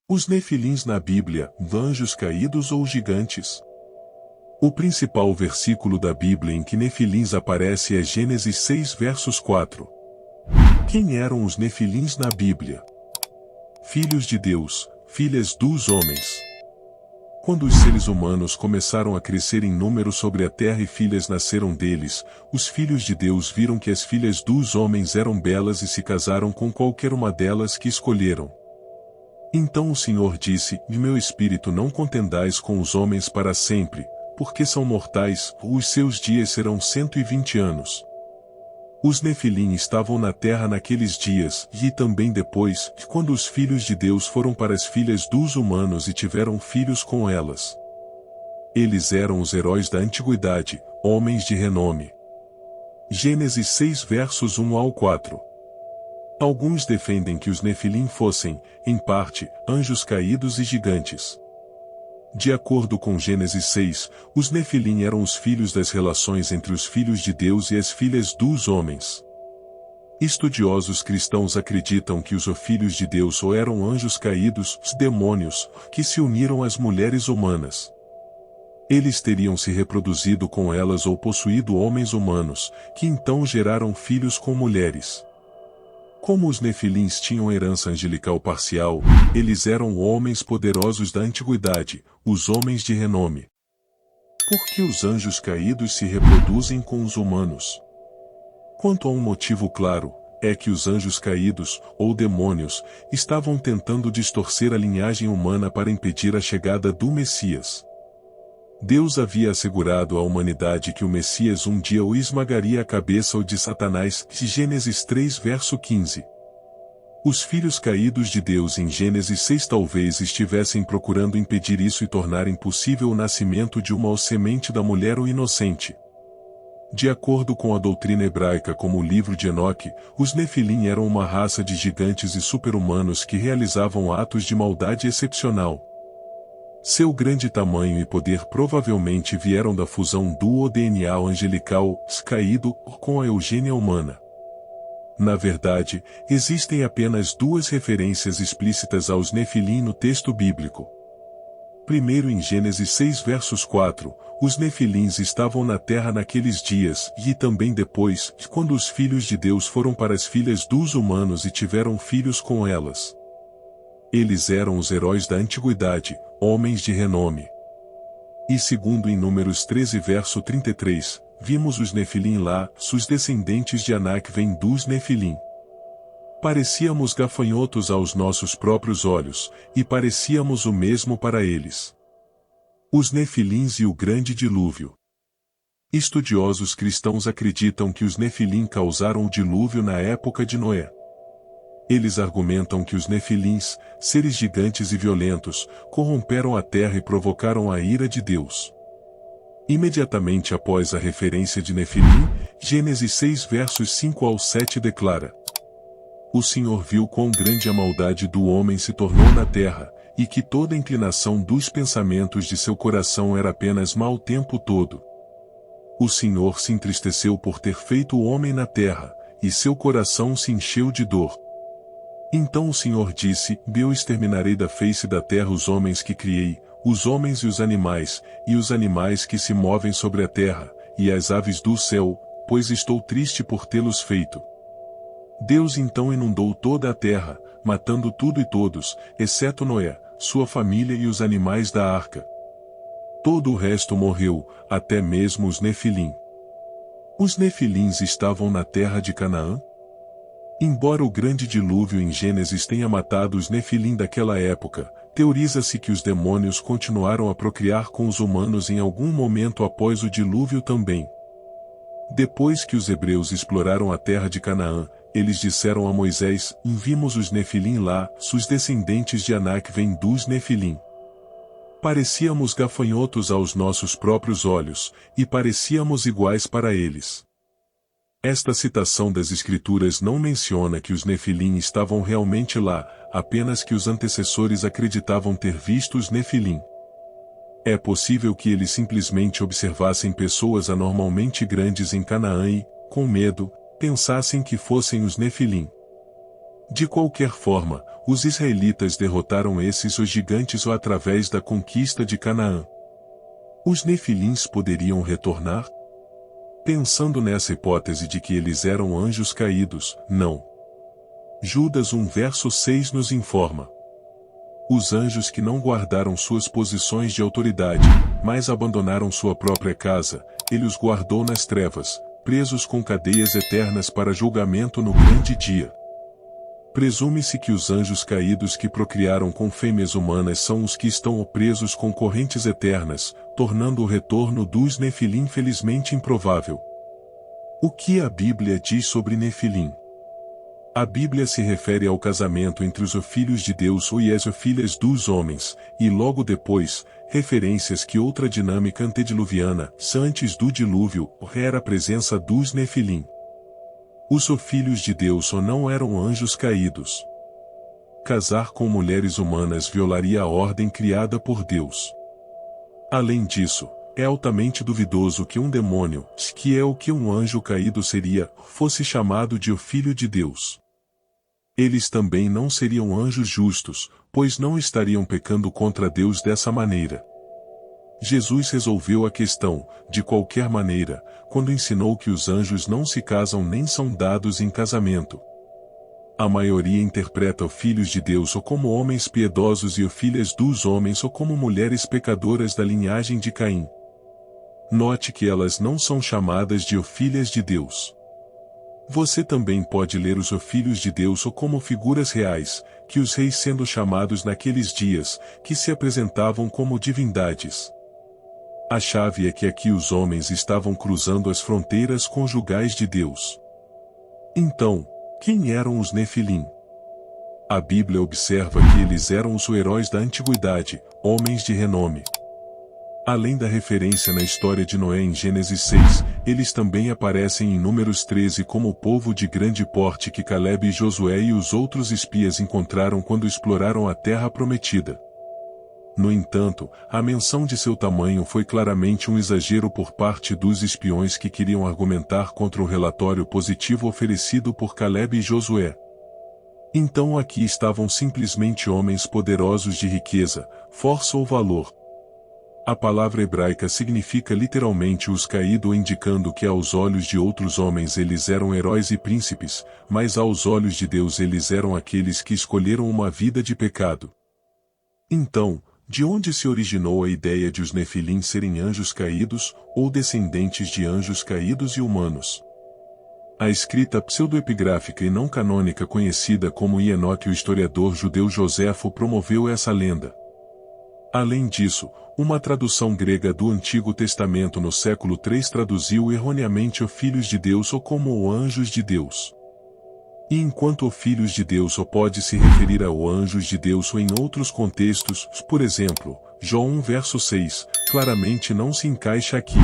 Os nefilins na Bíblia, anjos caídos ou gigantes? O principal versículo da Bíblia em que nefilins aparece é Gênesis 6 versos 4. Quem eram os nefilins na Bíblia? Filhos de Deus, filhas dos homens. Quando os seres humanos começaram a crescer em número sobre a terra e filhas nasceram deles, os filhos de Deus viram que as filhas dos homens eram belas e se casaram com qualquer uma delas que escolheram. Então o Senhor disse: "De meu espírito não contendais com os homens para sempre, porque são mortais, os seus dias serão 120 anos. Os nefilim estavam na terra naqueles dias, e também depois, quando os filhos de Deus foram para as filhas dos humanos e tiveram filhos com elas. Eles eram os heróis da antiguidade, homens de renome." Gênesis 6 versos 1 ao 4. Alguns defendem que os nefilim fossem, em parte, anjos caídos e gigantes. De acordo com Gênesis 6, os nefilim eram os filhos das relações entre os filhos de Deus e as filhas dos homens. Estudiosos cristãos acreditam que os filhos de Deus ou eram anjos caídos, os demônios, que se uniram às mulheres humanas. Eles teriam se reproduzido com elas ou possuído homens humanos, que então geraram filhos com mulheres. Como os nefilins tinham herança angelical parcial, eles eram homens poderosos da antiguidade, os homens de renome. Por que os anjos caídos se reproduzem com os humanos? Quanto a um motivo claro, é que os anjos caídos, ou demônios, estavam tentando distorcer a linhagem humana para impedir a chegada do Messias. Deus havia assegurado à humanidade que o Messias um dia o esmagaria a cabeça de Satanás, Gênesis 3 verso 15. Os filhos caídos de Deus em Gênesis 6 talvez estivessem procurando impedir isso e tornar impossível o nascimento de uma semente da mulher ou inocente. De acordo com a doutrina hebraica como o livro de Enoque, os nefilim eram uma raça de gigantes e super-humanos que realizavam atos de maldade excepcional. Seu grande tamanho e poder provavelmente vieram da fusão do DNA angelical, caído, com a eugênia humana. Na verdade, existem apenas duas referências explícitas aos nefilim no texto bíblico. Primeiro em Gênesis 6 versos 4, os nefilins estavam na terra naqueles dias, e também depois, quando os filhos de Deus foram para as filhas dos humanos e tiveram filhos com elas. Eles eram os heróis da antiguidade, homens de renome. E segundo em Números 13 verso 33, vimos os nefilim lá, os descendentes de Anak vêm dos nefilim. Parecíamos gafanhotos aos nossos próprios olhos, e parecíamos o mesmo para eles. Os nefilins e o grande dilúvio. Estudiosos cristãos acreditam que os nefilim causaram o dilúvio na época de Noé. Eles argumentam que os nefilins, seres gigantes e violentos, corromperam a terra e provocaram a ira de Deus. Imediatamente após a referência de nefilim, Gênesis 6 versos 5 ao 7 declara: "O Senhor viu quão grande a maldade do homem se tornou na terra, e que toda a inclinação dos pensamentos de seu coração era apenas mau o tempo todo. O Senhor se entristeceu por ter feito o homem na terra, e seu coração se encheu de dor. Então o Senhor disse: Eu exterminarei da face da terra os homens que criei, os homens e os animais que se movem sobre a terra, e as aves do céu, pois estou triste por tê-los feito." Deus então inundou toda a terra, matando tudo e todos, exceto Noé, sua família e os animais da arca. Todo o resto morreu, até mesmo os nefilim. Os nefilins estavam na terra de Canaã? Embora o grande dilúvio em Gênesis tenha matado os nefilim daquela época, teoriza-se que os demônios continuaram a procriar com os humanos em algum momento após o dilúvio também. Depois que os hebreus exploraram a terra de Canaã, eles disseram a Moisés: "Vimos os nefilim lá, os descendentes de Anak vêm dos nefilim. Parecíamos gafanhotos aos nossos próprios olhos, e parecíamos iguais para eles." Esta citação das Escrituras não menciona que os nefilim estavam realmente lá, apenas que os antecessores acreditavam ter visto os nefilim. É possível que eles simplesmente observassem pessoas anormalmente grandes em Canaã e, com medo, pensassem que fossem os nefilim. De qualquer forma, os israelitas derrotaram os gigantes através da conquista de Canaã. Os nefilins poderiam retornar? Pensando nessa hipótese de que eles eram anjos caídos, não. Judas 1 verso 6 nos informa: os anjos que não guardaram suas posições de autoridade, mas abandonaram sua própria casa, ele os guardou nas trevas, presos com cadeias eternas para julgamento no grande dia. Presume-se que os anjos caídos que procriaram com fêmeas humanas são os que estão presos com correntes eternas, tornando o retorno dos nefilim felizmente improvável. O que a Bíblia diz sobre nefilim? A Bíblia se refere ao casamento entre os filhos de Deus e as filhas dos homens, e logo depois, referências que outra dinâmica antediluviana, antes do dilúvio, era a presença dos nefilim. Os filhos de Deus não eram anjos caídos. Casar com mulheres humanas violaria a ordem criada por Deus. Além disso, é altamente duvidoso que um demônio, que é o que um anjo caído seria, fosse chamado de o Filho de Deus. Eles também não seriam anjos justos, pois não estariam pecando contra Deus dessa maneira. Jesus resolveu a questão, de qualquer maneira, quando ensinou que os anjos não se casam nem são dados em casamento. A maioria interpreta os filhos de Deus ou como homens piedosos e os filhas dos homens ou como mulheres pecadoras da linhagem de Caim. Note que elas não são chamadas de filhas de Deus. Você também pode ler os filhos de Deus ou como figuras reais, que os reis sendo chamados naqueles dias, que se apresentavam como divindades. A chave é que aqui os homens estavam cruzando as fronteiras conjugais de Deus. Então, quem eram os nefilim? A Bíblia observa que eles eram os heróis da antiguidade, homens de renome. Além da referência na história de Noé em Gênesis 6, eles também aparecem em Números 13 como o povo de grande porte que Caleb e Josué e os outros espias encontraram quando exploraram a terra prometida. No entanto, a menção de seu tamanho foi claramente um exagero por parte dos espiões que queriam argumentar contra o relatório positivo oferecido por Caleb e Josué. Então aqui estavam simplesmente homens poderosos de riqueza, força ou valor. A palavra hebraica significa literalmente os caídos, indicando que aos olhos de outros homens eles eram heróis e príncipes, mas aos olhos de Deus eles eram aqueles que escolheram uma vida de pecado. Então, de onde se originou a ideia de os nefilim serem anjos caídos, ou descendentes de anjos caídos e humanos? A escrita pseudoepigráfica e não canônica conhecida como Enoque, o historiador judeu Joséfo, promoveu essa lenda. Além disso, uma tradução grega do Antigo Testamento no século III traduziu erroneamente o Filhos de Deus ou como o Anjos de Deus. E enquanto o Filhos de Deus pode se referir ao Anjos de Deus ou em outros contextos, por exemplo, João 1 verso 6, claramente não se encaixa aqui.